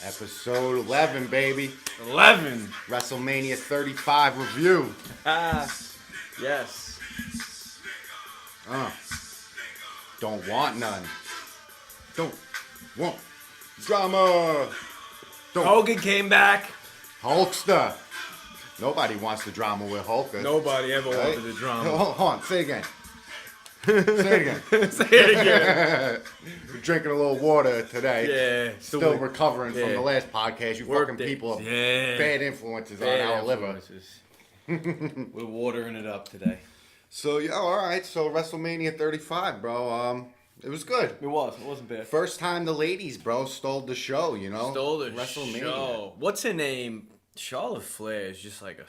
Episode 11, baby. 11. Wrestlemania 35 review. Yes. Don't want none. Don't want drama. Don't. Hogan came back. Hulkster. Nobody wants the drama with Hulk. Nobody ever Right? wanted the drama. Hold on, say it again. Say it again. Say it again. We're drinking a little water today. Yeah. Still recovering from the last podcast. You Work fucking day. people have Yeah. bad influences Bad on our liver. influences. We're watering it up today. So, yeah, all right. So, WrestleMania 35, bro. It was good. It wasn't bad. First time the ladies, bro, stole the show, you know? Stole the WrestleMania. show. What's her name? Charlotte Flair is just like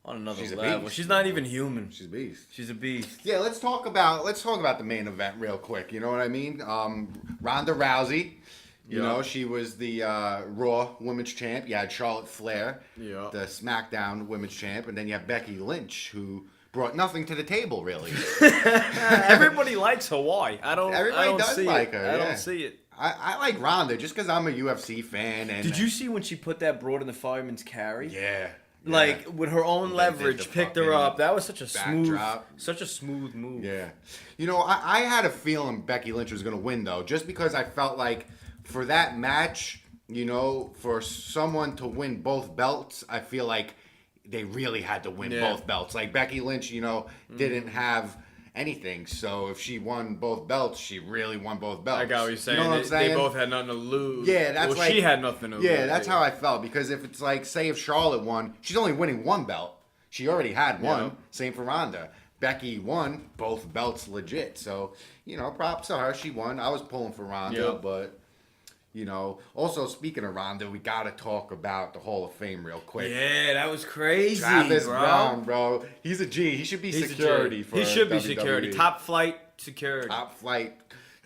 on another She's a level. beast. She's not even human. She's a beast. She's a beast. Yeah, let's talk about the main event real quick. You know what I mean? Ronda Rousey. You know, she was the Raw Women's Champ. You had Charlotte Flair, the SmackDown Women's Champ, and then you have Becky Lynch, who brought nothing to the table, really. Everybody likes Hawaii. Everybody does see like it. her. I yeah. don't see it. I like Ronda just because I'm a UFC fan. And Did you see when she put that broad in the fireman's carry? Yeah. Like with her own They did leverage, the picked her fucking up. That was such a backdrop. smooth move. Yeah. You know, I had a feeling Becky Lynch was going to win, though, just because I felt like for that match, you know, for someone to win both belts, I feel like they really had to win both belts. Like Becky Lynch, you know, didn't have anything. So if she won both belts, she really won both belts. I got what you're saying. You know what I'm saying? They both had nothing to lose. Yeah, that's well, like... she had nothing to lose. Yeah, that's how I felt. Because if it's like, say if Charlotte won, she's only winning one belt. She already had one. Yeah. Same for Ronda. Becky won both belts legit. So, you know, props to her. She won. I was pulling for Ronda, but... You know, also speaking of Ronda, we got to talk about the Hall of Fame real quick. Yeah, that was crazy, Travis bro. Brown, bro. He's a G. He should be security for He should be WWE. security. Top flight security. Top flight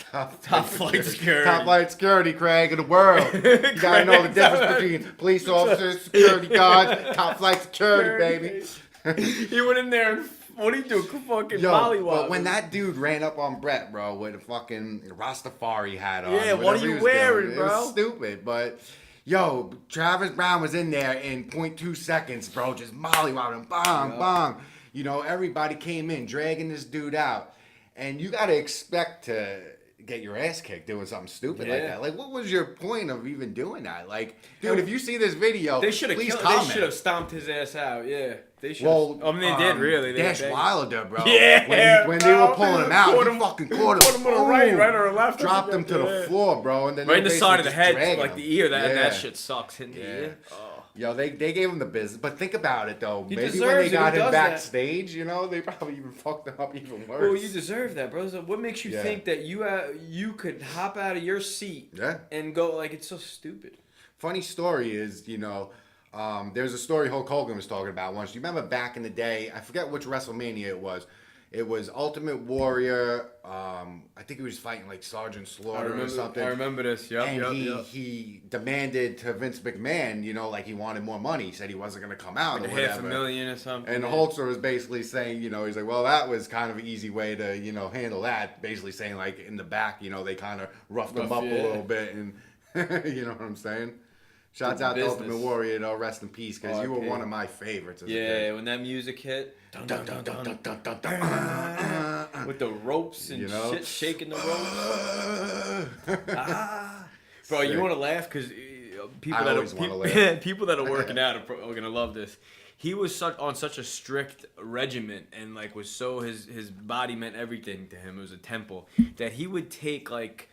security. Top flight security, Craig, in the world. You gotta know the difference between police officers, security guards, top flight security, baby. He went in there and what did he do? Fucking Yo, mollywop. but when that dude ran up on Brett, bro, with a fucking Rastafari hat on. Yeah, what whatever are he you was wearing, doing, bro? It was stupid, but... Yo, Travis Brown was in there in 0.2 seconds, bro. Just mollywopping, bang, bang. You know, everybody came in, dragging this dude out. And you got to expect to get your ass kicked doing something stupid like that. Like, what was your point of even doing that? Like, dude, if you see this video, they should have please They comment. should have stomped his ass out. Yeah, they should. Well, I mean, they did really. Dash Wilder, bro. Yeah, when they were pulling him out, he fucking caught him. on the right or left. Dropped him to the floor, bro, and then right in the side of the head, dragging like him. the ear. That shit sucks. Hitting the Yeah. ear. Oh. Yo, they gave him the business, but think about it though. He Maybe when they deserves it. got Who him does that? backstage, you know, they probably even fucked him up even worse. Well, you deserve that, bro. So what makes you think that you could hop out of your seat and go like it's so stupid? Funny story is, you know, there's a story Hulk Hogan was talking about once. You remember back in the day? I forget which WrestleMania it was. It was Ultimate Warrior. I think he was fighting like Sergeant Slaughter or something. I remember this. Yep, And he demanded to Vince McMahon, you know, like he wanted more money. He said he wasn't going to come out like or whatever. $500,000 or something. And the Hulkster was basically saying, you know, he's like, well, that was kind of an easy way to, you know, handle that. Basically saying like in the back, you know, they kind of roughed him up a little bit. And you know what I'm saying? Shouts out to Ultimate Warrior, though. Rest in peace, because you were one of my favorites as a kid. When that music hit. Dun, dun, dun, dun, dun, dun, dun, dun. With the ropes and shit, shaking the ropes. Bro, you want to laugh because people that are working out are gonna love this. He was on such a strict regiment and like was so his body meant everything to him. It was a temple that he would take like,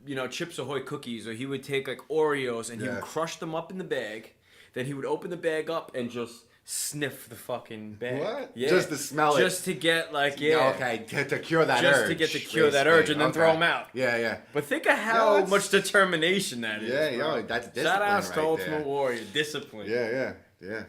you know, Chips Ahoy cookies, or he would take like Oreos and he would crush them up in the bag. Then he would open the bag up and just sniff the fucking bag. What? Yeah. Just to smell it. Just to get like, Okay, to cure that urge. Just to get to cure that urge and then throw them out. Yeah, yeah. But think of how much determination that is. Yeah, bro. yo, that's discipline Shout out right to Ultimate there. Warrior. Discipline. Yeah.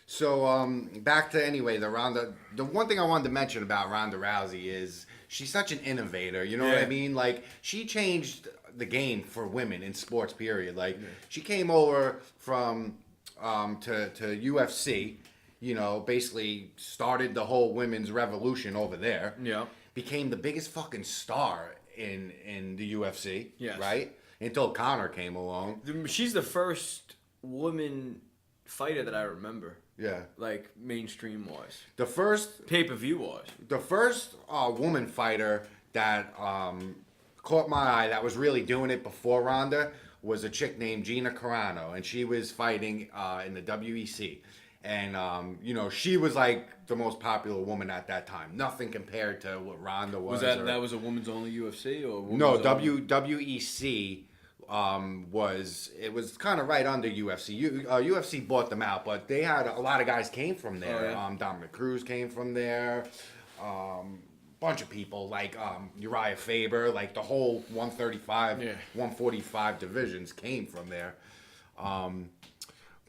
So, back to anyway, the Ronda. The one thing I wanted to mention about Ronda Rousey is she's such an innovator. You know what I mean? Like, she changed the game for women in sports, period. Like, she came over from to UFC, you know, basically started the whole women's revolution over there. Yeah. Became the biggest fucking star in the UFC. Yes. Right? until Connor came along. She's the first woman fighter that I remember. Yeah. Like, mainstream wise. The first pay-per-view wise. The first woman fighter that caught my eye that was really doing it before Ronda was a chick named Gina Carano, and she was fighting in the WEC. And, she was like the most popular woman at that time. Nothing compared to what Ronda was. That was a woman's only UFC? Or no, WEC was kind of right under UFC. UFC bought them out, but they had a lot of guys came from there. Oh, yeah. Dominic Cruz came from there. Bunch of people like Uriah Faber, like the whole 135, 145 divisions came from there.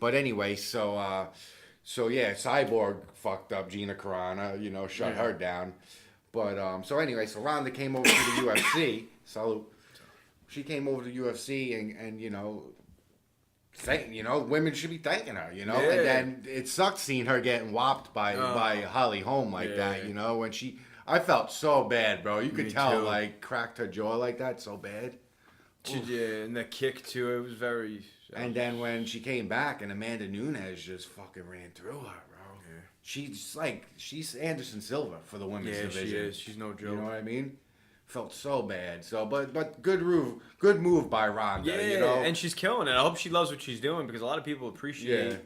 But anyway, so yeah, Cyborg fucked up Gina Carano, shut her down. But so anyway, so Ronda came over to the UFC. So she came over to the UFC and women should be thanking her, Yeah. And then it sucked seeing her getting whopped by Holly Holm like that, when I felt so bad, bro. You could tell, too. like, cracked her jaw like that so bad. Yeah, and the kick too, it was very... And then when she came back and Amanda Nunes just fucking ran through her, bro. Yeah. She's Anderson Silva for the women's division. Yeah, she is. She's no joke. You know what I mean? Felt so bad. So, but good move by Ronda. Yeah, and she's killing it. I hope she loves what she's doing because a lot of people appreciate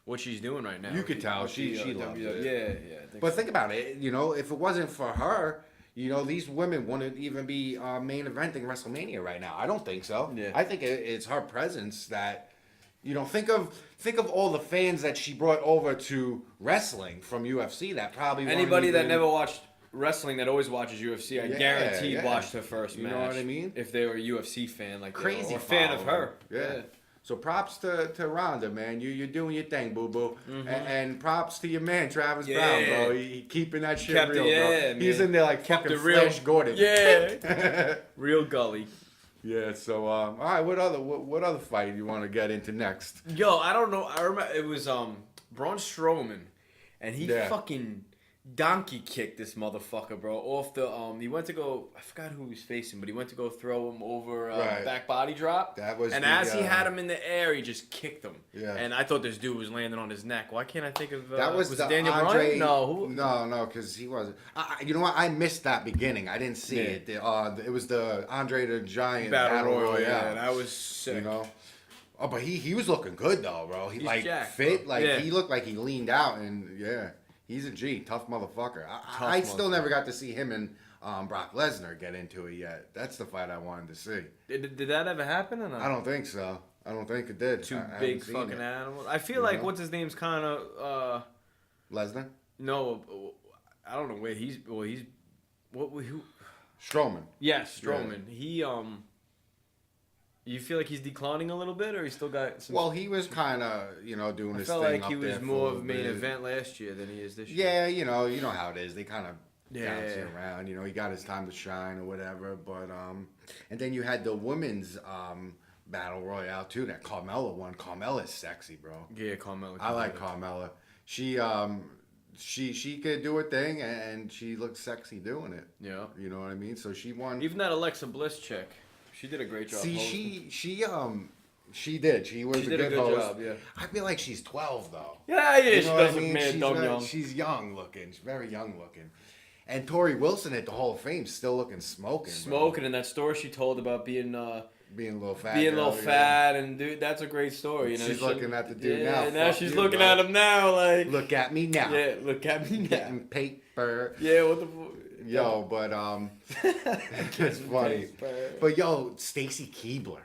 what she's doing right now. You could tell she loves it. Yeah. But think about it. If it wasn't for her, these women wouldn't even be main eventing WrestleMania right now. I don't think so. Yeah. I think it's her presence that, think of all the fans that she brought over to wrestling from UFC that probably anybody that never watched wrestling that always watches UFC, I guaranteed watched her first match. You know what I mean? If they were a UFC fan, like crazy or a fan of her. Yeah. So props to Ronda, man. You're doing your thing, boo boo. Mm-hmm. And props to your man Travis Brown, bro. He keeping that shit Kept real, it, bro. man. He's in there like Kept fucking it real. Flash Gordon. Yeah. Real gully. Yeah. So all right, what other fight you want to get into next? Yo, I don't know. I remember it was Braun Strowman, and he fucking donkey kicked this motherfucker, bro. Off the he went to go. I forgot who he was facing, but he went to go throw him over back body drop. That was. And as he had him in the air, he just kicked him. Yeah. And I thought this dude was landing on his neck. Why can't I think of? That was the Daniel Andre. Bryan? No, who? No, because he wasn't. You know what? I missed that beginning. I didn't see it. It was the Andre the Giant Battle Royale. Yeah, that was sick. Oh, but he was looking good though, bro. He like jacked, fit, bro. like he looked like he leaned out, and he's a G, tough motherfucker. I still never got to see him and Brock Lesnar get into it yet. That's the fight I wanted to see. Did that ever happen or not? I don't think so. I don't think it did. Two big fucking animals. I feel like what's his name's kind of Lesnar. No, I don't know where he's. Well, he's who? Strowman. Yes, Strowman. Yeah. You feel like he's declining a little bit, or he still got some... Well, he was kind of, doing his thing. I felt like he up was there more of a main event last year than he is this year. Yeah, you know how it is. They kind of bounce it around. He got his time to shine or whatever. But and then you had the women's battle royale too. That Carmella won. Carmella's sexy, bro. Yeah, Carmella. I like Carmella. She could do a thing, and she looked sexy doing it. Yeah. You know what I mean? So she won. Even that Alexa Bliss chick. She did a great job. See, she did. She was a good host. job, yeah. I feel like she's 12 though. Yeah, she You know what does I mean? look mad dumb young. She's young looking. She's very young looking. And Tori Wilson at the Hall of Fame still looking smoking. Smoking, and that story she told about being a little fat. Being a little fat, and dude, that's a great story. She's looking at the dude now. And now she's looking at him now, like. Look at me now. Yeah, look at me now. Getting paper. Yeah, what the. Yo, but it's funny. But yo, Stacy Keibler.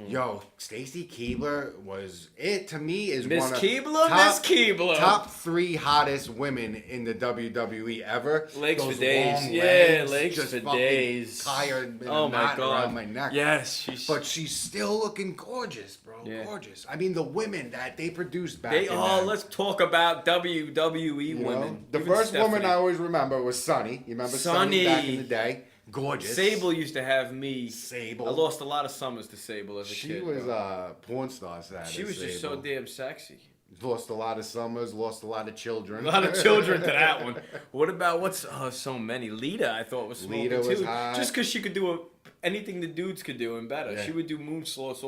Yo, Stacy Keibler was it to me is Miss one of Keibler. top 3 hottest women in the WWE ever. Legs Those for days. long Yeah, legs just for fucking days. Tired. In Oh a my knot god. around my neck. Yes, but she's still looking gorgeous, bro. Yeah. Gorgeous. I mean, the women that they produced back. Let's talk about WWE women. The Even first Stephanie. woman I always remember was Sunny. You remember Sunny back in the day? Gorgeous. Sable used to have me. Sable. I lost a lot of summers to Sable as a kid. She was a porn star status. She was just so damn sexy. Lost a lot of summers, lost a lot of children. A lot of children to that one. What about so many? Lita, I thought was smoking Lita was too. hot. Just because she could do anything the dudes could do and better. Yeah. She would do moonsaults.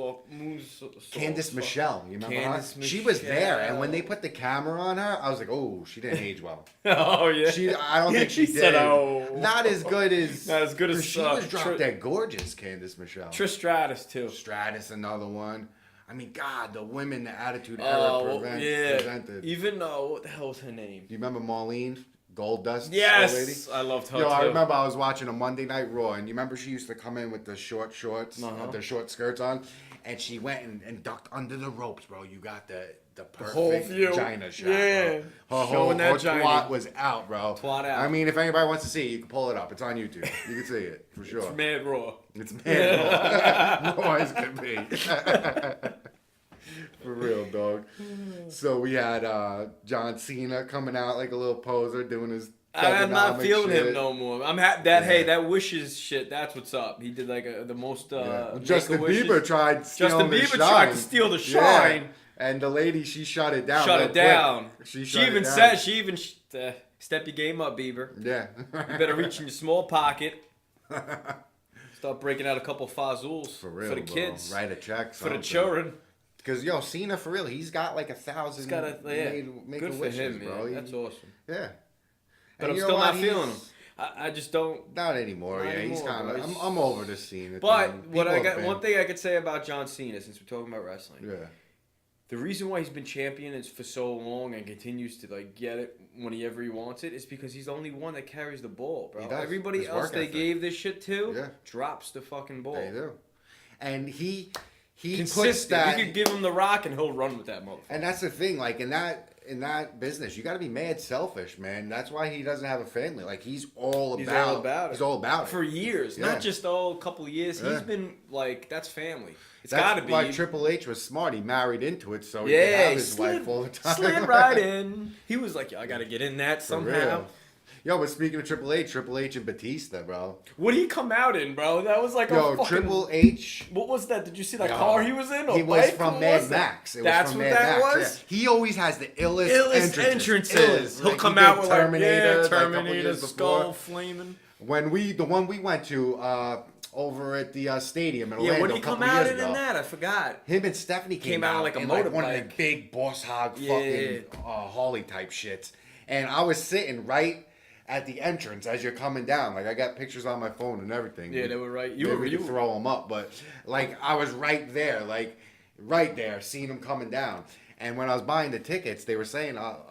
Candice Michelle, you remember Candice her? She was there, and when they Michelle. put the camera on her, I was like, oh, she didn't age well. Oh yeah. I don't think she said, did. "Oh." Not as good as. Not as good as she was drop dead gorgeous, Candice Michelle. Trish Stratus too. Stratus, another one. I mean, God, the women, the Attitude Era presented. Even what the hell was her name? Do you remember Marlene? Goldust, yes, lady? I loved her Yo, too. I remember I was watching a Monday Night Raw, and you remember she used to come in with the short shorts, the short skirts on, and she went and ducked under the ropes, bro. You got the whole perfect view. vagina shot, Yeah. bro. Her Showing that twat gina. was out, bro. Twat out. I mean, if anybody wants to see it, you can pull it up. It's on YouTube. You can see it, for sure. It's mad raw. It's mad raw. Raw as can be. For real, dog. So we had John Cena coming out like a little poser, doing his. I'm not feeling shit. him no more. I'm that. Hey, that wishes shit. That's what's up. He did like the most. Justin Bieber tried stealing the shine. tried to steal the shine. Yeah. And the lady, she shut it down. Shut it down. She even said, step your game up, Bieber. Yeah. You better reach in your small pocket. Start breaking out a couple fazools for real, for the kids. Write a check. For the children. Because, Cena, for real, he's got like 1,000 He's got make good for wishes, him, man. bro. That's awesome. Yeah. But I'm still not feeling him. I just don't. Not anymore. Not anymore, he's kind bro. of. I'm over this scene. But one thing I could say about John Cena, since we're talking about wrestling. Yeah. the reason why he's been champion is for so long and continues to like get it whenever he wants it is because he's the only one that carries the ball, bro. He does. Everybody His else work they ethic. gave this shit to Yeah. drops the fucking ball. They do. And he puts Consistent. that. You could give him the rock and he'll run with that motherfucker. And that's the thing, like in that business, you got to be mad selfish, man. That's why he doesn't have a family. Like he's all about it. He's all about it For years, Yeah. not just a couple of years. Yeah. He's been like, that's family. It's That's got to be. why Triple H was smart. He married into it, so he could have his wife all the time. slid right in. He was like, yo, I got to get in that For somehow. real. Yo, but speaking of Triple H and Batista, bro. What did he come out in, bro? That was like a fucking... Triple H. What was that? Did you see that Yo, car he was in? He was from Mad Max. That's what that was? Yeah. He always has the illest entrances. He'll Like, come he out did with Terminator, like, Terminator, skull flaming. The one we went to over at the stadium in Orlando. Yeah, what did he come out in that? I forgot. Him and Stephanie came out like a in motorbike. one of the big boss hog fucking Harley type shits. And I was sitting right at the entrance as you're coming down. Like I got pictures on my phone and everything. Yeah, they were right. You could throw them up, but like I was right there, seeing them coming down. And when I was buying the tickets, they were saying, I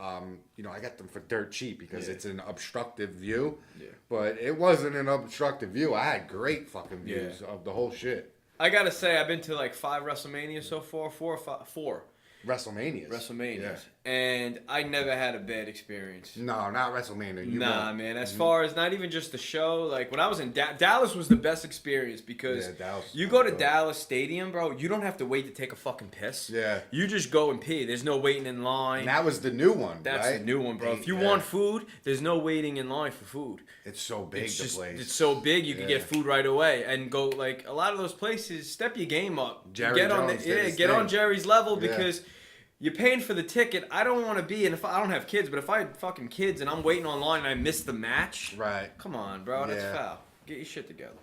got them for dirt cheap because it's an obstructive view. Yeah. But it wasn't an obstructive view. I had great fucking views of the whole shit. I gotta say, I've been to like 5 WrestleManias so far, 4 WrestleManias. Yeah. And I never had a bad experience. No, not WrestleMania. Man. As far as not even just the show, like when I was in Dallas was the best experience because you go to Dallas Stadium, bro, you don't have to wait to take a fucking piss. Yeah. You just go and pee. There's no waiting in line. And that was the new one, That's right? the new one, bro. If you want food, there's no waiting in line for food. It's so big, the place. It's so big, you can get food right away and go, like, a lot of those places, step your game up. Jerry Jones get on Jerry's level because... You're paying for the ticket. I don't want to be, and if I don't have kids, but if I had fucking kids and I'm waiting online and I miss the match, right? Come on, bro, that's foul. Get your shit together.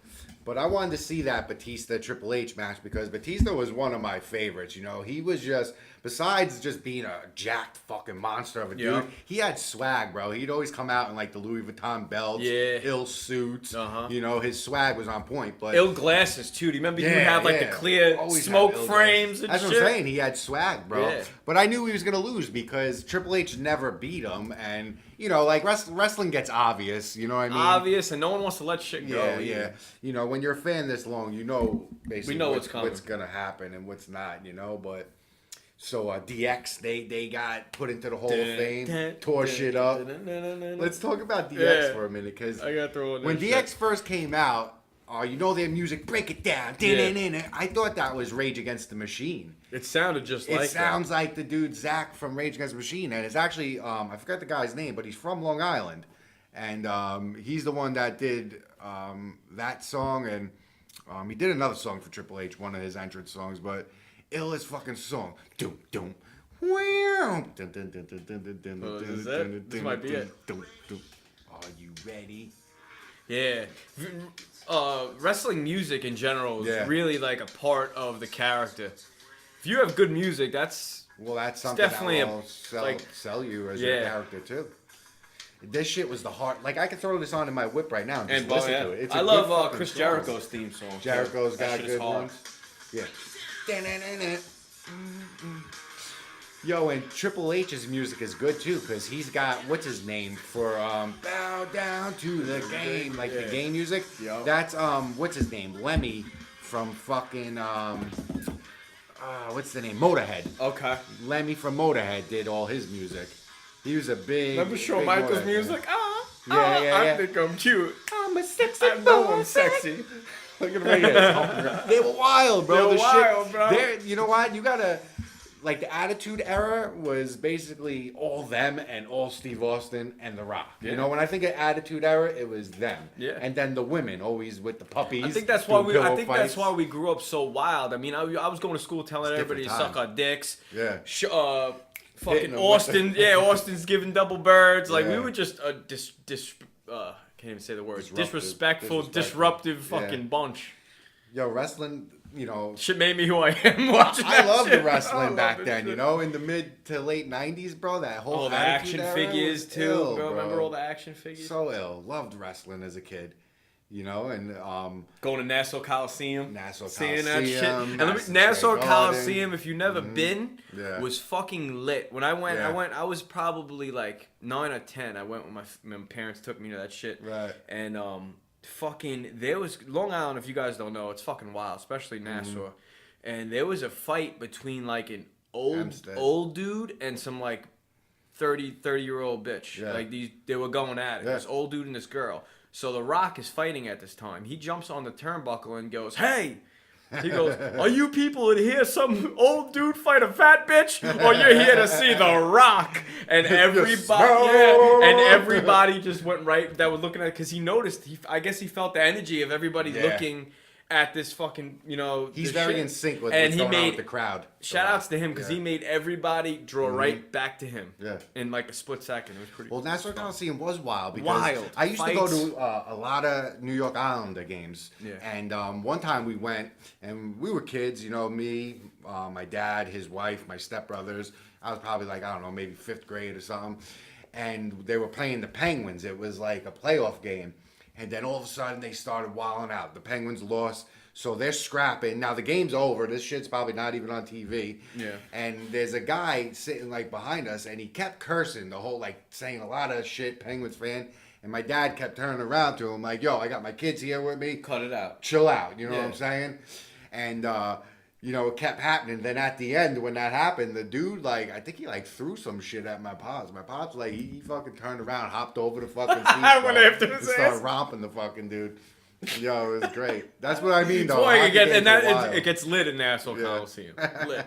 But I wanted to see that Batista Triple H match because Batista was one of my favorites. You know, he was just, besides just being a jacked fucking monster of a dude, he had swag, bro. He'd always come out in like the Louis Vuitton belts, ill suits. You know, his swag was on point. But ill glasses too. Do you remember you have like the clear smoke frames and That's shit? What I'm saying. He had swag, bro. Yeah. But I knew he was gonna lose because Triple H never beat him, and you know, like wrestling gets obvious. You know what I mean? Obvious, and no one wants to let shit go. Yeah. You know, when you're a fan this long, you know basically what's coming. What's gonna happen and what's not. You know, but. So DX, they got put into the Hall of Fame, tore shit up. Let's talk about DX for a minute, because when DX first came out, you know their music, break it down. I thought that was Rage Against the Machine. It sounded just like that. It sounds like the dude Zach from Rage Against the Machine, and it's actually, I forgot the guy's name, but he's from Long Island. And he's the one that did that song, and he did another song for Triple H, one of his entrance songs, but... illest fucking song. Doom, doom. Wow. This might be it. Are you ready? Yeah. wrestling music in general is really like a part of the character. If you have good music, that's something definitely that will sell you as a character too. This shit was the heart. Like I could throw this on in my whip right now and just listen to it. I love Chris Jericho's theme song. Jericho's got good ones. Yeah. Yo, and Triple H's music is good too, because he's got what's his name for Bow Down to the Game, like the game music. Yep. That's what's his name? Lemmy from fucking what's the name? Motorhead. Okay. Lemmy from Motorhead did all his music. He was a big. Remember Shawn Michaels' Motorhead music? Yeah. I think I'm cute. I'm a sexy I know I'm sexy. Look at right here. They were wild, bro. They were wild, bro. You know what? You gotta. Like, the Attitude Era was basically all them and all Steve Austin and The Rock. Yeah. You know, when I think of Attitude Era, it was them. Yeah. And then the women, always with the puppies. I think that's why that's why we grew up so wild. I mean, I was going to school telling everybody to suck our dicks. Yeah. Fucking Austin. Austin's giving double birds. Like, we were just a can't even say the word. Disrespectful, disruptive fucking bunch. Yo, wrestling, you know. Shit made me who I am watching that I love the wrestling back then, you know, in the mid to late 90s, bro. That whole all the action figures, too, ill, bro. Remember all the action figures? So ill. Loved wrestling as a kid, you know, and going to Nassau Coliseum. Seeing that shit. And Nassau Coliseum, if you've never been, was fucking lit. When I went, I was probably like 9 or 10. I went when my parents took me to that shit. Right. And, there was Long Island, if you guys don't know, it's fucking wild, especially Nassau. And there was a fight between like an old dude and some like 30-year-old bitch. Yeah. Like they were going at it. This old dude and this girl. So The Rock is fighting at this time. He jumps on the turnbuckle and goes, "Hey!" He goes, "Are you people in here some old dude fight a fat bitch, or you're here to see The Rock?" And everybody just went right. That was looking at it because he noticed. I guess he felt the energy of everybody looking at this fucking, you know. He's very in sync with what's going on with the crowd. Shout outs to him because he made everybody draw right back to him. Yeah. In like a split second. It was pretty cool. Well, Nassau Coliseum was wild because I used to go to a lot of New York Islander games. Yeah. And one time we went and we were kids, you know, me, my dad, his wife, my stepbrothers. I was probably like, I don't know, maybe 5th grade or something. And they were playing the Penguins. It was like a playoff game. And then all of a sudden they started wilding out. The Penguins lost, so they're scrapping. Now the game's over. This shit's probably not even on TV. Yeah. And there's a guy sitting like behind us, and he kept cursing the whole, like saying a lot of shit, Penguins fan. And my dad kept turning around to him like, "Yo, I got my kids here with me. Cut it out. Chill out." You know what I'm saying? And you know, it kept happening. Then at the end, when that happened, the dude, like, I think he, like, threw some shit at my pops. My pops, like, he fucking turned around, hopped over the fucking seat. I went after his ass. Started romping the fucking dude. Yo, it was great. That's what I mean, though. It gets lit in Nassau Coliseum. Lit.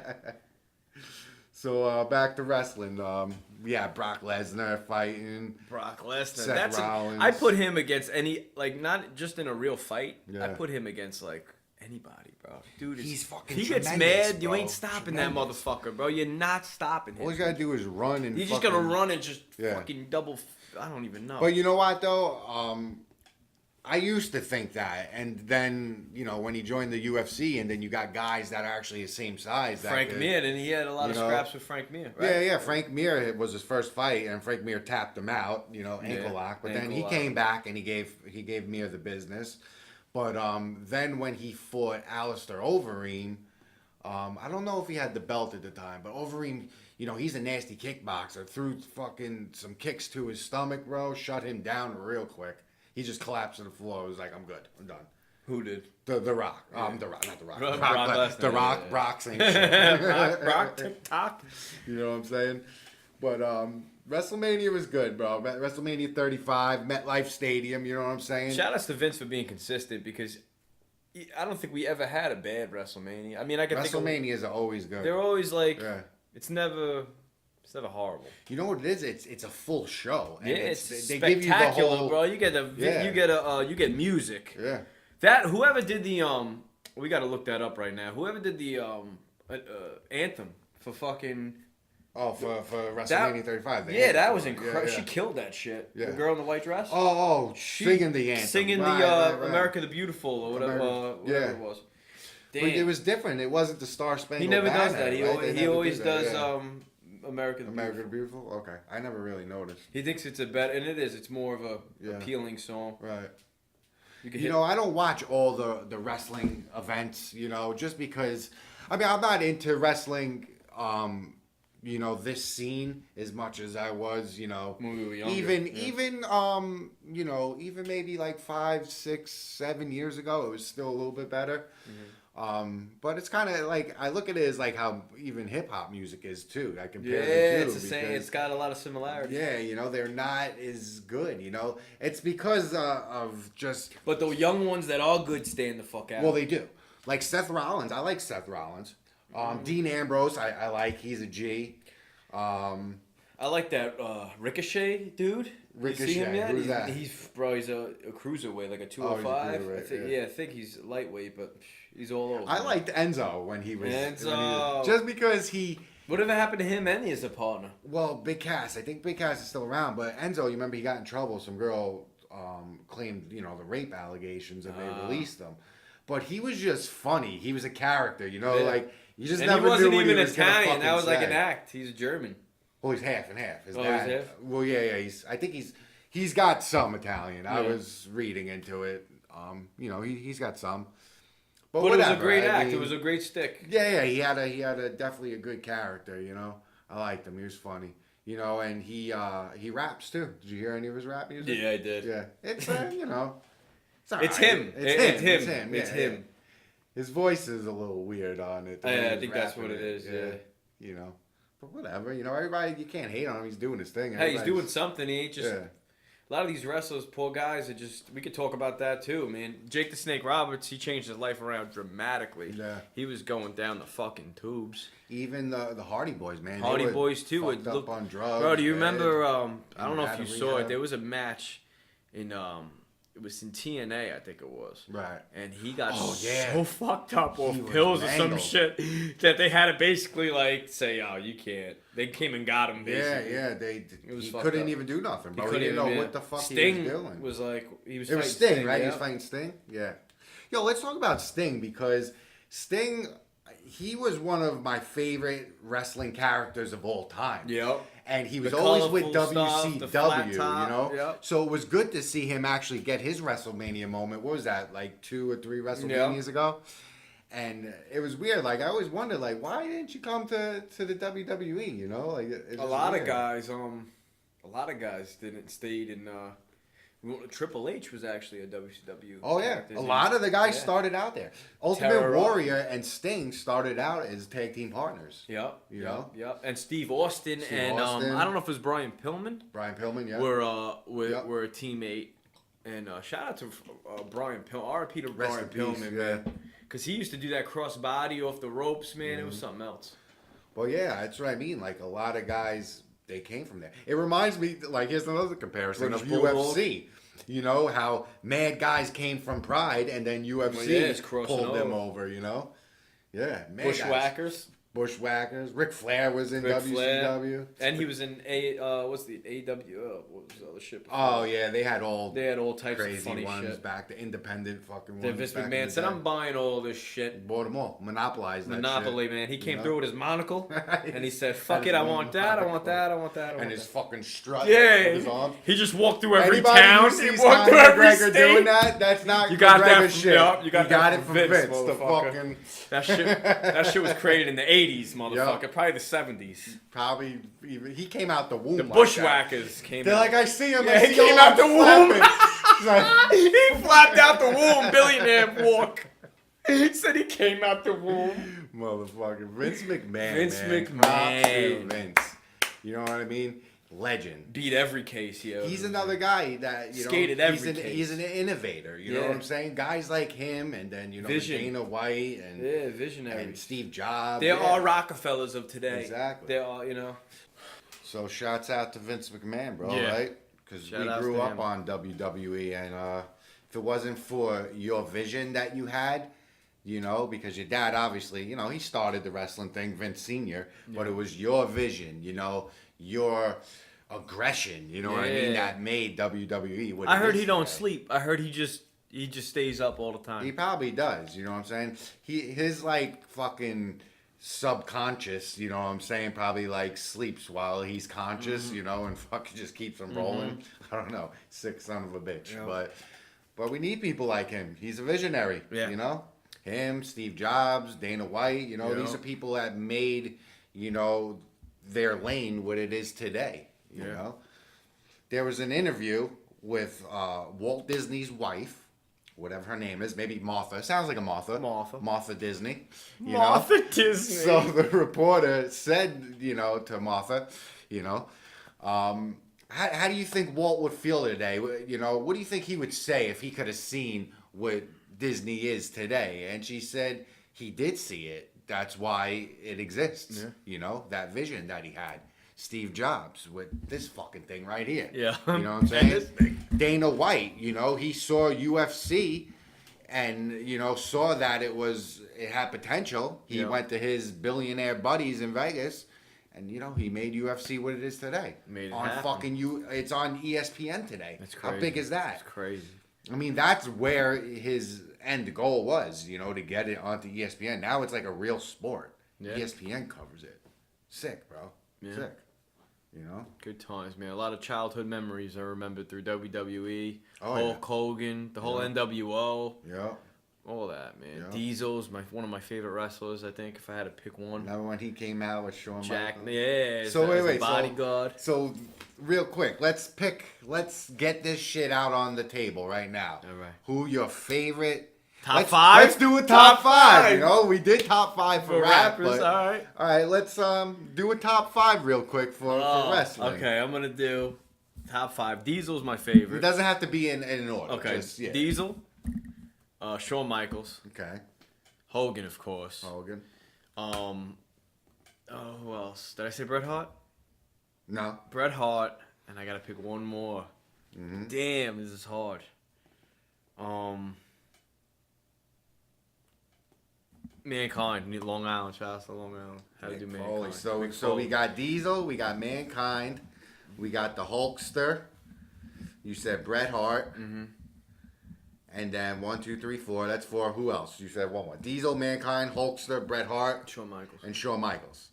So, back to wrestling. Brock Lesnar fighting. Brock Lesnar. Seth Rollins. I put him against any, like, not just in a real fight. I put him against, like, anybody, bro. Dude, he's fucking. He gets mad. Bro. You ain't stopping that motherfucker, bro. You're not stopping him. All you gotta do is run and. You just gotta run and just fucking double. I don't even know. But you know what though? I used to think that, and then you know when he joined the UFC, and then you got guys that are actually the same size. Frank Mir, and he had a lot of scraps with Frank Mir. Right? Yeah. Frank Mir was his first fight, and Frank Mir tapped him out. You know, ankle lock. But then he came back and he gave Mir the business. But then when he fought Alistair Overeem, I don't know if he had the belt at the time, but Overeem, you know, he's a nasty kickboxer. Threw fucking some kicks to his stomach, bro. Shut him down real quick. He just collapsed to the floor. He was like, "I'm good. I'm done." Who did? The Rock. The Rock, not the Rock. The Rock. Brock saying shit. Rock, TikTok. You know what I'm saying? But WrestleMania was good, bro. WrestleMania 35, MetLife Stadium, you know what I'm saying? Shout outs to Vince for being consistent because I don't think we ever had a bad WrestleMania. I mean, I can think WrestleManias are always good. They're always like, it's never horrible. You know what it is? It's a full show. And it's spectacular, give you the whole, bro. You get music. Yeah. That whoever did the we got to look that up right now. Whoever did the anthem for fucking Oh, for WrestleMania 35. Yeah, that was incredible. She killed that shit. Yeah. The girl in the white dress. Oh, singing the anthem. Singing the America the Beautiful or whatever, whatever it was. Damn. But it was different. It wasn't the Star Spangled He never Banner, does that. He always does America the Beautiful. Okay, I never really noticed. He thinks it's a better, and it is. It's more of a appealing song. Right. I don't watch all the wrestling events. Just because. I mean, I'm not into wrestling. This scene as much as I was, when we were younger. Even maybe like 5, 6, 7 years ago, it was still a little bit better. Mm-hmm. But it's kind of like, I look at it as like how even hip hop music is too. I compare the two. It's the same. It's got a lot of similarities. Yeah, they're not as good. It's because of just. But the young ones that are good stand the fuck out. Well, they do. Like Seth Rollins, I like Seth Rollins. Dean Ambrose, I like. He's a G. I like that Ricochet dude. Ricochet, you see him yet? Who's that? He's a cruiserweight, like a 205. I think he's lightweight, but he's all over. I liked Enzo when he was. Enzo. Just because he. Whatever happened to him and his partner? Well, Big Cass. I think Big Cass is still around, but Enzo, you remember he got in trouble. Some girl claimed, the rape allegations, and they released him. But he was just funny. He was a character, like you just never knew what he was. He wasn't even Italian. That was like an act. He's German. Well, he's half and half. His dad. He's half? Well, yeah. I think he's got some Italian. I was reading into it. He's got some. But it was a great act. It was a great stick. Yeah. He had a definitely a good character. I liked him. He was funny. And he raps too. Did you hear any of his rap music? Yeah, I did. Yeah, it's It's him. It's him. It's him. His voice is a little weird on it. I think that's what it is. Yeah. But whatever. Everybody, you can't hate on him. He's doing his thing. Hey, he's doing something. He ain't just. Yeah. A lot of these wrestlers, poor guys, are just. We could talk about that too, man. Jake the Snake Roberts, he changed his life around dramatically. Yeah. He was going down the fucking tubes. Even the Hardy Boys, man. Hardy Boys too. Fucked up on drugs. Bro, do you remember? I don't know if you saw it. There was a match in. It was in TNA, I think it was. Right. And he got so fucked up off pills or some shit that they had to basically say, "Oh, you can't." They came and got him. Basically. Yeah. He couldn't even do nothing, bro. He didn't know what the fuck Sting he was doing. Was like he was. It was Sting, right? He was fighting Sting. Yeah. Yo, let's talk about Sting because Sting, he was one of my favorite wrestling characters of all time. Yep. And he was always with WCW, Yep. So it was good to see him actually get his WrestleMania moment. What was that, like 2 or 3 WrestleManias ago? And it was weird. Like, I always wondered, why didn't you come to the WWE, a lot of guys stayed in... Triple H was actually a WCW. Oh yeah, a lot of the guys started out there. Ultimate Warrior and Sting started out as tag team partners. Yep. Yep. And Steve Austin and I don't know if it was Brian Pillman. Brian Pillman, yeah. Were a teammate. And shout out to Brian Pillman. R.I.P. to Brian Pillman, man. Because he used to do that crossbody off the ropes, man. It was something else. Well, yeah, that's what I mean. Like a lot of guys, they came from there. It reminds me, here's another comparison of UFC. How mad guys came from Pride and then UFC pulled them over, Yeah, mad Bushwhackers. Bushwhackers. Ric Flair was in WCW. And he was in AW? What was the other shit before? Oh yeah, they had all types crazy of funny ones shit. Back, the independent fucking ones. Vince McMahon said, "I'm buying all this shit." Bought them all. Monopolized that Monopoly, shit. Man. He came through with his monocle and he said, "Fuck it, I want that, I want that, I want that." And his fucking strut. Yeah, he just walked through every town. He walked through every state. Doing that? That's not you got that from, shit. Yep, you got it from Vince. The fucking that shit was created in the '80s, motherfucker. Yep. Probably the '70s. Probably even he came out the womb. The Bushwhackers came. They're like, I see him. Yeah, he came out the womb. He flapped out the womb. Billionaire walk. He said he came out the womb. Motherfucker, Vince McMahon. McMahon. Vince. You know what I mean? Legend. Beat every case, yo. He's another guy that skated every case. He's an innovator. You know what I'm saying? Guys like him, and then Dana White and visionary, and Steve Jobs. They're all Rockefellers of today. Exactly. They're all So shouts out to Vince McMahon, bro. Right? Because we grew up on WWE, and if it wasn't for your vision that you had, You know, because your dad obviously, you know, he started the wrestling thing, Vince Sr., but it was your vision, you know, your aggression, you know what I mean, that made WWE what I heard he today. don't sleep. I heard he just stays up all the time. He probably does, you know what I'm saying? His like fucking subconscious, you know what I'm saying, probably like sleeps while he's conscious, you know, and fucking just keeps him rolling. I don't know, sick son of a bitch, but we need people like him. He's a visionary, you know. Him, Steve Jobs, Dana White, you know, these are people that made, you know, their lane what it is today, you know. There was an interview with Walt Disney's wife, whatever her name is, maybe Martha. Sounds like a Martha. Martha Disney. Martha Disney. So the reporter said, you know, to Martha, you know, how do you think Walt would feel today? You know, what do you think he would say if he could have seen what Disney is today? And she said he did see it. That's why it exists. You know, that vision that he had. Steve Jobs with this fucking thing right here. Yeah. You know what I'm saying? Dana White, you know, he saw UFC and, you know, saw that it had potential. He went to his billionaire buddies in Vegas and, you know, he made UFC what it is today. Made it on happen. fucking it's on ESPN today. That's crazy. How big is that? That's crazy. I mean, that's where his end goal was, you know, to get it onto ESPN. Now it's like a real sport. ESPN covers it. Sick, bro. Sick. You know? Good times, man. A lot of childhood memories I remember through WWE, Oh, Hulk Hogan, the whole NWO. Yeah. All that, man. Yeah. Diesel's one of my favorite wrestlers, I think, if I had to pick one. Remember when he came out with Shawn Jack, Michaels? so wait. bodyguard. So, real quick, let's get this shit out on the table right now. All right. Who your favorite... Top five? Let's do a top five. You know, we did top five for rap. rappers, But, all right. All right, let's do a top five real quick for wrestling. Okay, I'm going to do top five. Diesel's my favorite. It doesn't have to be in order. Okay, Just, Diesel, Shawn Michaels, Okay. Hogan, of course. Hogan. Who else? Did I say Bret Hart? No. Bret Hart, and I gotta pick one more. Damn, this is hard. Mankind, Long Island, shout out to Long Island. How to do Mankind. So we got Diesel, we got Mankind, we got the Hulkster. You said Bret Hart. And then 1, 2, 3, 4. That's 4. Who else? You said one more. Diesel, Mankind, Hulkster, Bret Hart, Shawn Michaels. and Shawn Michaels.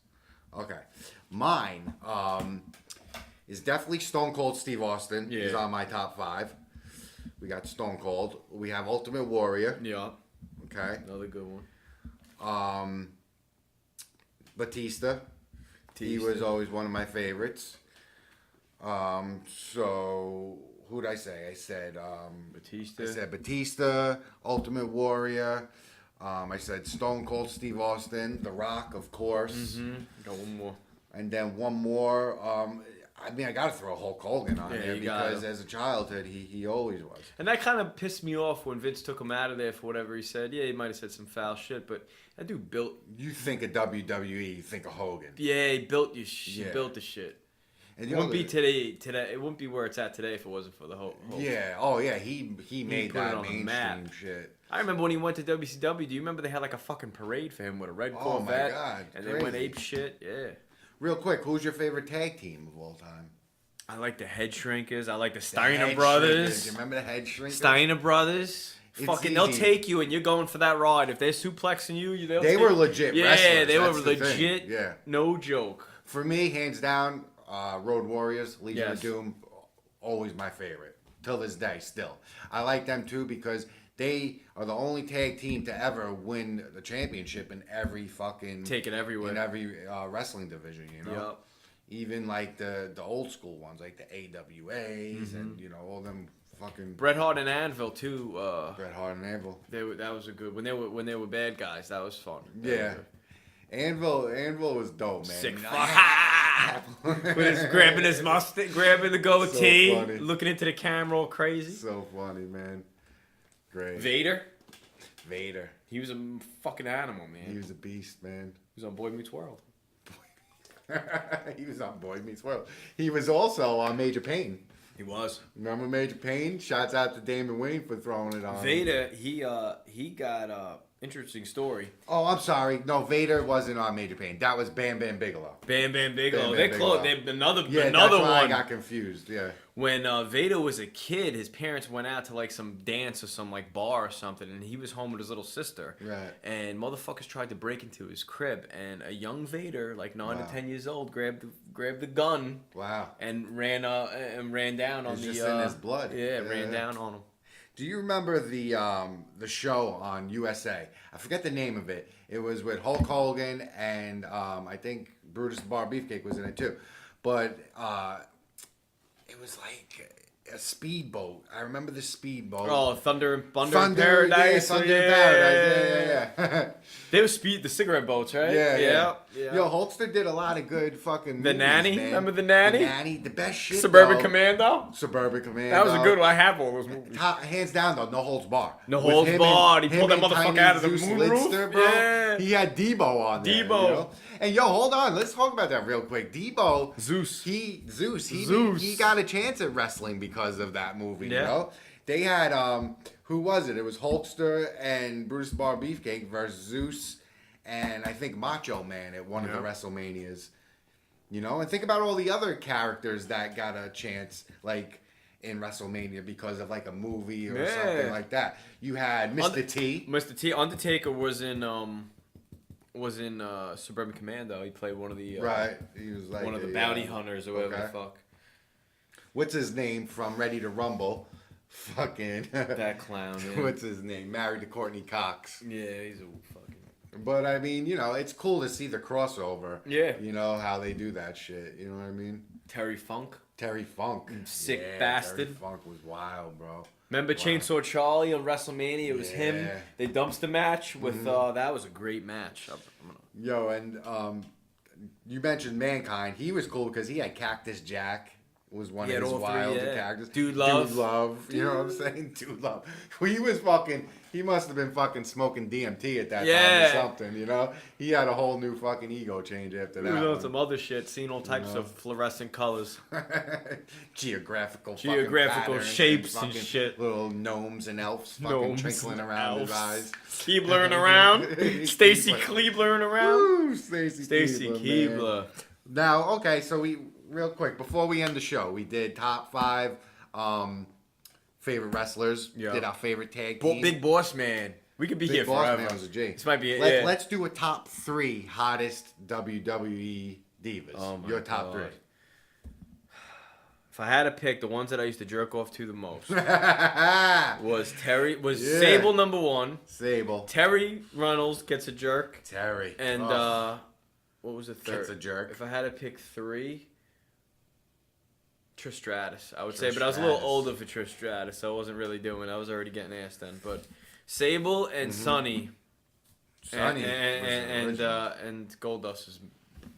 Okay. Mine is definitely Stone Cold Steve Austin. Yeah. He's on my top 5. We got Stone Cold. We have Ultimate Warrior. Yeah. Okay. Another good one. Batista. He was always one of my favorites. So who'd I say? I said Batista. I said Batista, Ultimate Warrior. I said Stone Cold Steve Austin, The Rock, of course. Got one more. And then one more. I mean, I got to throw Hulk Hogan on there because as a childhood, he always was. And that kind of pissed me off when Vince took him out of there for whatever he said. Yeah, he might have said some foul shit, but that dude built. You think of WWE, you think of Hogan. Yeah, he built the shit. And It wouldn't be today. It wouldn't be where it's at today if it wasn't for the Hulk. Yeah. Oh yeah. He made put it that on the mainstream map. shit. I remember when he went to WCW. Do you remember they had like a fucking parade for him with a red Corvette? Oh my God. And they went ape shit. Yeah. Real quick, who's your favorite tag team of all time? I like the Head Shrinkers. I like the Steiner Brothers. Do you remember the Head Shrinkers? Steiner Brothers. It's they'll easy. take you and you're going for that ride. If they're suplexing you, They were legit wrestlers. Yeah, they were That's the thing. legit. Yeah. No joke. For me, hands down, Road Warriors, Legion Yes. of Doom, always my favorite. Till this day, still. I like them too because they are the only tag team to ever win the championship in every fucking... Take it everywhere. In every wrestling division, you know? Yep. Even like the old school ones, like the AWAs and, you know, all them fucking... Bret Hart and Anvil too. Bret Hart and Anvil. That was a good when they were bad guys. That was fun. Yeah. Anvil was dope, man. Sick fuck. With his grabbing his mustache, grabbing the goatee, So funny. looking into the camera all crazy. So funny, man. Great. Vader. He He was a fucking animal, man. was a beast, man. He was on Boy Meets World. He was on Boy Meets World. He was also on Major Payne. He was. Remember Major Payne? Shouts out to Damon Wayne for throwing it on. Vader, he got Interesting story. Oh, I'm sorry. No, Vader wasn't on Major Pain. That was Bam Bam Bigelow. Bam Bam Bigelow. Bam Bam Close. Bigelow. Another That's one. why I got confused. Yeah. When Vader was a kid, his parents went out to like some dance or some like bar or something, and he was home with his little sister. Right. And motherfuckers tried to break into his crib, and a young Vader, like 9 to 10 years old, grabbed the gun. Wow. And ran down on It's the. just in his blood. Yeah, ran down on him. Do you remember the show on USA? I forget the name of it. It was with Hulk Hogan and I think Brutus the Bar Beefcake was in it too. But it was like a speedboat. I remember the speedboat. Oh, Thunder in Paradise. Yeah, Thunder in Paradise. Yeah. They were the cigarette boats, right? Yeah. Yo, Hulkster did a lot of good fucking movies, Nanny? man. Remember The Nanny? The Nanny, the best shit. Suburban though. Commando? Suburban Commando. That was a good one. I have all those movies. Hands down though, No Holds Barred. No With Holds him Barred. He him pulled that and motherfucker Tiny out of the Zeus moonroof. Lidster, bro. Yeah. He had Debo on there. Debo. You know? And yo, hold on. Let's talk about that real quick. Debo. Zeus. He got a chance at wrestling because of that movie. Yeah. You know? They had who was it? It was Hulkster and Brutus the Bar Beefcake versus Zeus and I think Macho Man at one of the WrestleManias. You know, and think about all the other characters that got a chance, like in WrestleMania because of like a movie or something like that. You had Mr. T. Mr. T. Undertaker was in Suburban Commando. He played one of the Right. He was like one of the bounty hunters or whatever the fuck. What's his name from Ready to Rumble? Fucking that clown. Yeah. What's his name? Married to Courtney Cox. Yeah, he's a fucking. But I mean, you know, it's cool to see the crossover. Yeah. You know how they do that shit. You know what I mean? Terry Funk. Sick bastard. Terry Funk was wild, bro. Remember Chainsaw Charlie on WrestleMania? It was him. They dumpster match with that was a great match. Yo, and you mentioned Mankind. He was cool because he had Cactus Jack. Was one of his wild characters. Dude Love. You know what I'm saying? Dude Love. He must have been fucking smoking DMT at that time or something, you know? He had a whole new fucking ego change after that. He was on some other shit, seeing all types of fluorescent colors. Geographical shapes and shit. Little gnomes and elves fucking twinkling around his eyes. Keeblerin' around. Stacy Keeblerin' around. Woo, Stacy Keebler. Now, okay, so real quick, before we end the show, we did top 5 favorite wrestlers. Yeah. Did our favorite tag team. Big Boss Man. We could be Big here Boss forever. Man was a G. This might be it. Let's do a top 3 hottest WWE divas. Oh my Your top God. 3. If I had to pick the ones that I used to jerk off to the most, was Sable number 1. Sable. Terry Runnels gets a jerk. Terry. And what was the third? Gets a jerk. If I had to pick 3, Trish Stratus, I would say, but I was a little older for Trish Stratus, so I wasn't really doing it. I was already getting ass then. But Sable and Sonny, and Goldust's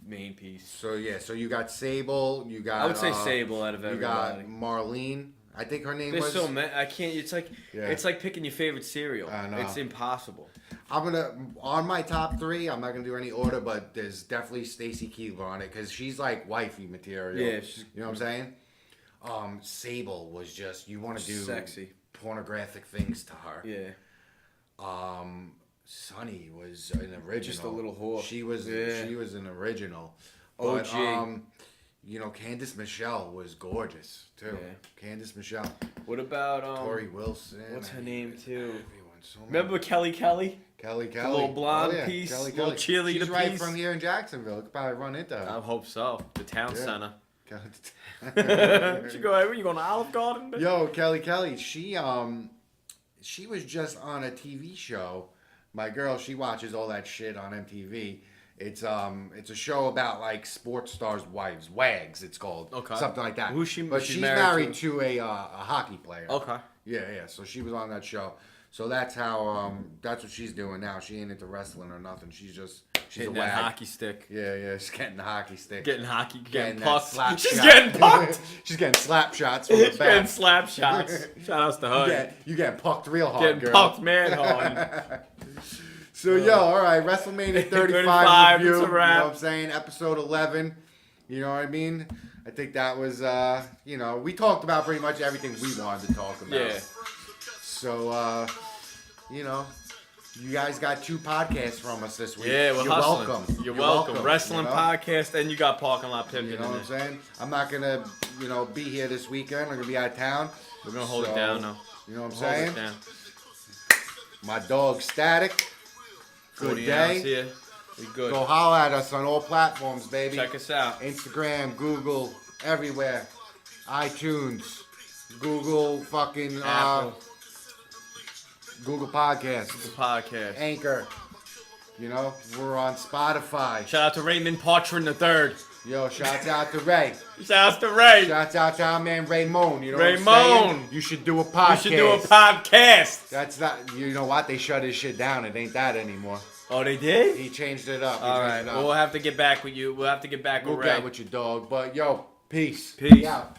main piece. So you got Sable. You got. I would say Sable out of everybody. You got Marlene. I think her name There's was. so many. I can't. It's like picking your favorite cereal. I know. It's impossible. I'm gonna on my top 3. I'm not gonna do any order, but there's definitely Stacy Keibler on it because she's like wifey material. Yeah, you know what I'm saying. Sable was just you want to do sexy pornographic things to her. Yeah. Sonny was an original. Just a little whore. She was an original. But, OG. you know, Candice Michelle was gorgeous too. Yeah. Candice Michelle. What about Tori Wilson? What's her name too? So remember Kelly? Kelly. The little blonde piece, little cheerleader piece. She's right from here in Jacksonville. Could probably run into her. I hope so. The town center. She you going to Olive Garden? Yo, Kelly. She was just on a TV show. My girl, she watches all that shit on MTV. It's a show about like sports stars' wives, WAGs. It's called something like that. Who's she? But she's married to a hockey player. Okay. Yeah. So she was on that show. So that's how that's what she's doing now. She ain't into wrestling or nothing. She's hitting a wag. that hockey stick. Yeah. She's getting the hockey stick. Getting pucked. She's getting pucked. She's getting slap shots from the back. She's getting slap shots. Shout outs to her. You getting pucked real hard, getting pucked man hard. So, all right, WrestleMania 35 review, it's a wrap. You know what I'm saying? Episode 11, you know what I mean? I think that was, we talked about pretty much everything we wanted to talk about. Yeah. So, You guys got 2 podcasts from us this week. Yeah, we're hustling. Welcome. You're welcome. Wrestling podcast, and you got Parking Lot Pimpin'. You know what I'm saying? I'm not gonna, be here this weekend. I'm gonna be out of town. We're gonna hold it down now. You know what I'm saying? Hold it down. My dog Static. Good day. Here. We good. Go holler at us on all platforms, baby. Check us out. Instagram, Google, everywhere. iTunes, Google, fucking Apple. Google Podcasts, Podcast. Anchor. We're on Spotify. Shout out to Raymond Partrin III. Yo, shouts out to Ray. Shouts to Ray. Shouts out to our man Raymond. You know Raymond. what I'm saying? You should do a podcast. You should do a podcast. That's not. You know what? They shut his shit down. It ain't that anymore. Oh, they did? He changed it up. All right. We'll have to get back with you. We'll have to get back with Ray. We'll get with your dog. But yo, peace. Peace. Out.